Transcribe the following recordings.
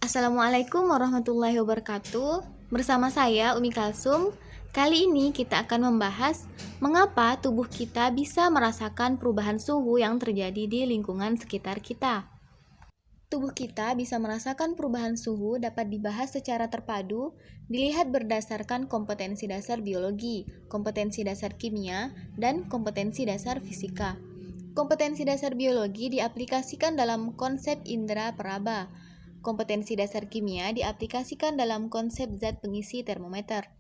Assalamualaikum warahmatullahi wabarakatuh. Bersama saya Umi Kalsum. Kali ini kita akan membahas mengapa tubuh kita bisa merasakan perubahan suhu yang terjadi di lingkungan sekitar kita. Tubuh kita bisa merasakan perubahan suhu dapat dibahas secara terpadu, dilihat berdasarkan kompetensi dasar biologi, kompetensi dasar kimia, dan kompetensi dasar fisika. Kompetensi dasar biologi diaplikasikan dalam konsep indera peraba. Kompetensi dasar kimia diaplikasikan dalam konsep zat pengisi termometer.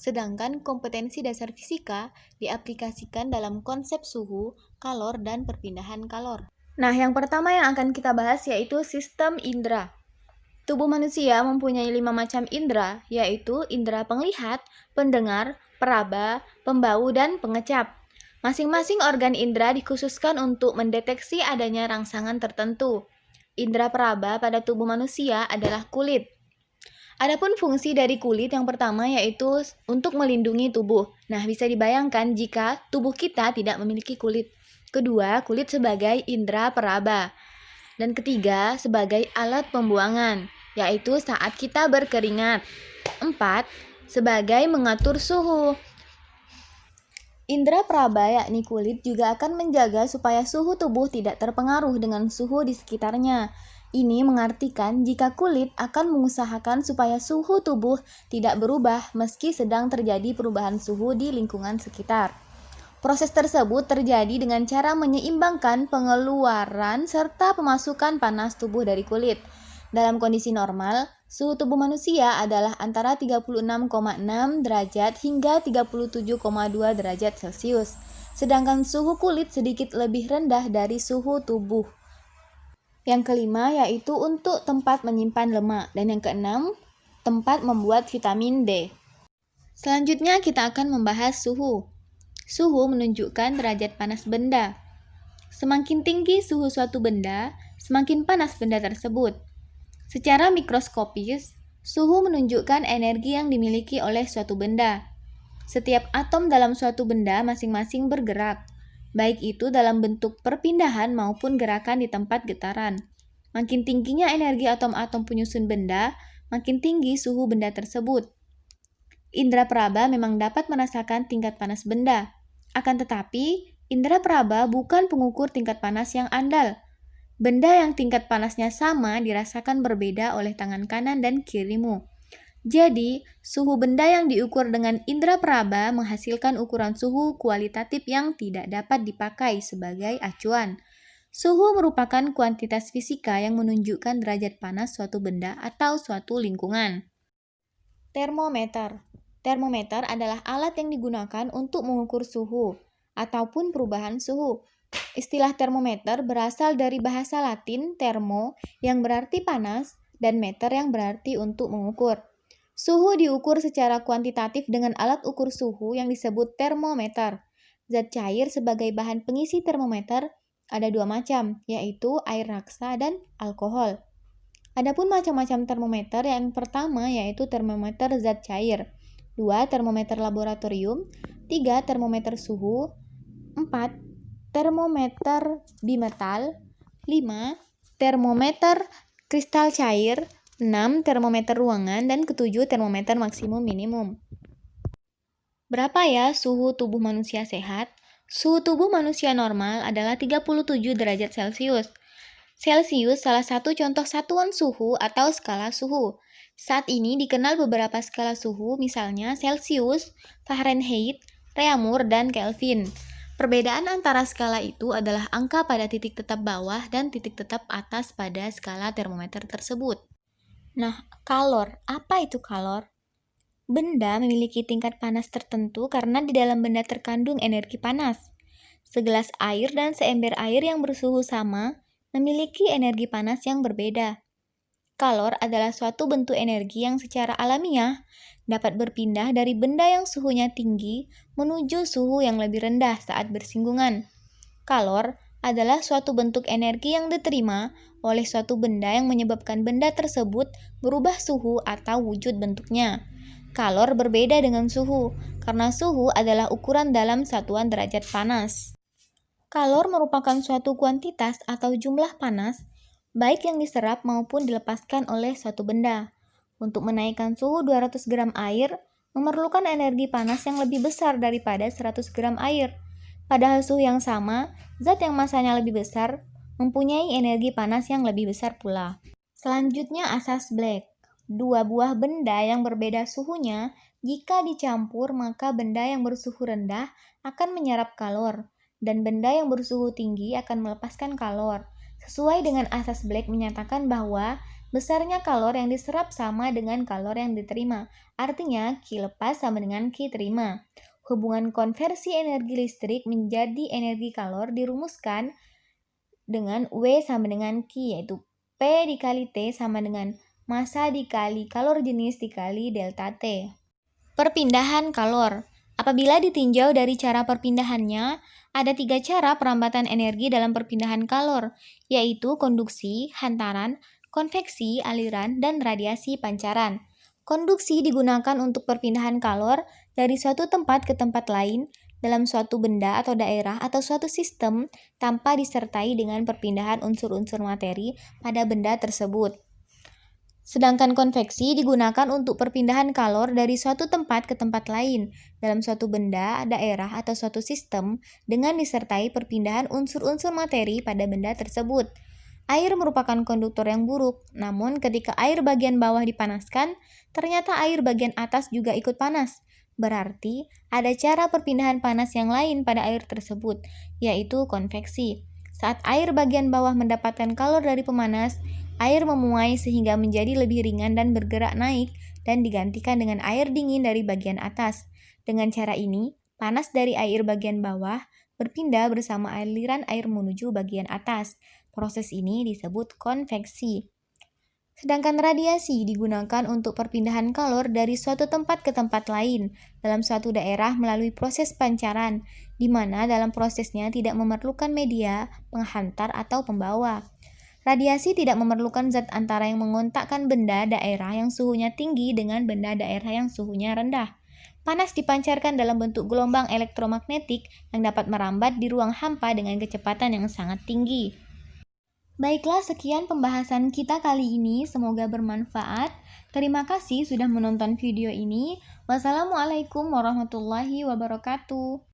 Sedangkan kompetensi dasar fisika diaplikasikan dalam konsep suhu, kalor, dan perpindahan kalor. Nah, yang pertama yang akan kita bahas yaitu sistem indera. Tubuh manusia mempunyai 5 macam indera, yaitu indera penglihat, pendengar, peraba, pembau, dan pengecap. Masing-masing organ indera dikhususkan untuk mendeteksi adanya rangsangan tertentu. Indera peraba pada tubuh manusia adalah kulit. Adapun fungsi dari kulit yang pertama yaitu untuk melindungi tubuh. Nah, bisa dibayangkan jika tubuh kita tidak memiliki kulit. Kedua, kulit sebagai indera peraba. Dan ketiga, sebagai alat pembuangan, yaitu saat kita berkeringat. 4. Sebagai mengatur suhu. Indera peraba yakni kulit juga akan menjaga supaya suhu tubuh tidak terpengaruh dengan suhu di sekitarnya. Ini mengartikan jika kulit akan mengusahakan supaya suhu tubuh tidak berubah meski sedang terjadi perubahan suhu di lingkungan sekitar. Proses tersebut terjadi dengan cara menyeimbangkan pengeluaran serta pemasukan panas tubuh dari kulit. Dalam kondisi normal, suhu tubuh manusia adalah antara 36,6 derajat hingga 37,2 derajat Celcius. Sedangkan suhu kulit sedikit lebih rendah dari suhu tubuh. Yang kelima yaitu untuk tempat menyimpan lemak. Dan yang keenam, tempat membuat vitamin D. Selanjutnya kita akan membahas suhu. Suhu menunjukkan derajat panas benda. Semakin tinggi suhu suatu benda, semakin panas benda tersebut. Secara mikroskopis, suhu menunjukkan energi yang dimiliki oleh suatu benda. Setiap atom dalam suatu benda masing-masing bergerak, baik itu dalam bentuk perpindahan maupun gerakan di tempat getaran. Makin tingginya energi atom-atom penyusun benda, makin tinggi suhu benda tersebut. Indera peraba memang dapat merasakan tingkat panas benda. Akan tetapi, indera peraba bukan pengukur tingkat panas yang andal. Benda yang tingkat panasnya sama dirasakan berbeda oleh tangan kanan dan kirimu. Jadi, suhu benda yang diukur dengan indera peraba menghasilkan ukuran suhu kualitatif yang tidak dapat dipakai sebagai acuan. Suhu merupakan kuantitas fisika yang menunjukkan derajat panas suatu benda atau suatu lingkungan. Termometer. Termometer adalah alat yang digunakan untuk mengukur suhu ataupun perubahan suhu. Istilah termometer berasal dari bahasa Latin termo yang berarti panas dan meter yang berarti untuk mengukur. Suhu diukur secara kuantitatif dengan alat ukur suhu yang disebut termometer. Zat cair sebagai bahan pengisi termometer ada 2 macam, yaitu air raksa dan alkohol. Adapun macam-macam termometer yang pertama yaitu termometer zat cair, 2 termometer laboratorium, 3 termometer suhu, 4 termometer bimetal, 5 termometer kristal cair, 6 termometer ruangan, dan ketujuh termometer maksimum minimum. Berapa ya suhu tubuh manusia sehat? Suhu tubuh manusia normal adalah 37 derajat Celcius. Celcius salah satu contoh satuan suhu atau skala suhu. Saat ini dikenal beberapa skala suhu, misalnya Celsius, Fahrenheit, Reaumur, dan Kelvin. Perbedaan antara skala itu adalah angka pada titik tetap bawah dan titik tetap atas pada skala termometer tersebut. Nah, kalor. Apa itu kalor? Benda memiliki tingkat panas tertentu karena di dalam benda terkandung energi panas. Segelas air dan seember air yang bersuhu sama memiliki energi panas yang berbeda. Kalor adalah suatu bentuk energi yang secara alamiah dapat berpindah dari benda yang suhunya tinggi menuju suhu yang lebih rendah saat bersinggungan. Kalor adalah suatu bentuk energi yang diterima oleh suatu benda yang menyebabkan benda tersebut berubah suhu atau wujud bentuknya. Kalor berbeda dengan suhu, karena suhu adalah ukuran dalam satuan derajat panas. Kalor merupakan suatu kuantitas atau jumlah panas baik yang diserap maupun dilepaskan oleh suatu benda. Untuk menaikkan suhu 200 gram air, memerlukan energi panas yang lebih besar daripada 100 gram air. Padahal suhu yang sama, zat yang masanya lebih besar mempunyai energi panas yang lebih besar pula. Selanjutnya asas Black. Dua buah benda yang berbeda suhunya, jika dicampur maka benda yang bersuhu rendah akan menyerap kalor, dan benda yang bersuhu tinggi akan melepaskan kalor. Sesuai dengan asas Black menyatakan bahwa besarnya kalor yang diserap sama dengan kalor yang diterima. Artinya, Q lepas sama dengan Q terima. Hubungan konversi energi listrik menjadi energi kalor dirumuskan dengan W sama dengan Q, yaitu P dikali T sama dengan massa dikali kalor jenis dikali delta T. Perpindahan kalor. Apabila ditinjau dari cara perpindahannya, ada 3 cara perambatan energi dalam perpindahan kalor, yaitu konduksi, hantaran, konveksi, aliran, dan radiasi pancaran. Konduksi digunakan untuk perpindahan kalor dari suatu tempat ke tempat lain dalam suatu benda atau daerah atau suatu sistem tanpa disertai dengan perpindahan unsur-unsur materi pada benda tersebut. Sedangkan konveksi digunakan untuk perpindahan kalor dari suatu tempat ke tempat lain dalam suatu benda, daerah, atau suatu sistem dengan disertai perpindahan unsur-unsur materi pada benda tersebut. Air merupakan konduktor yang buruk, namun ketika air bagian bawah dipanaskan, ternyata air bagian atas juga ikut panas. Berarti ada cara perpindahan panas yang lain pada air tersebut, yaitu konveksi. Saat air bagian bawah mendapatkan kalor dari pemanas, air memuai sehingga menjadi lebih ringan dan bergerak naik dan digantikan dengan air dingin dari bagian atas. Dengan cara ini, panas dari air bagian bawah berpindah bersama aliran air menuju bagian atas. Proses ini disebut konveksi. Sedangkan radiasi digunakan untuk perpindahan kalor dari suatu tempat ke tempat lain dalam suatu daerah melalui proses pancaran, di mana dalam prosesnya tidak memerlukan media, penghantar, atau pembawa. Radiasi tidak memerlukan zat antara yang mengontakkan benda daerah yang suhunya tinggi dengan benda daerah yang suhunya rendah. Panas dipancarkan dalam bentuk gelombang elektromagnetik yang dapat merambat di ruang hampa dengan kecepatan yang sangat tinggi. Baiklah, sekian pembahasan kita kali ini. Semoga bermanfaat. Terima kasih sudah menonton video ini. Wassalamualaikum warahmatullahi wabarakatuh.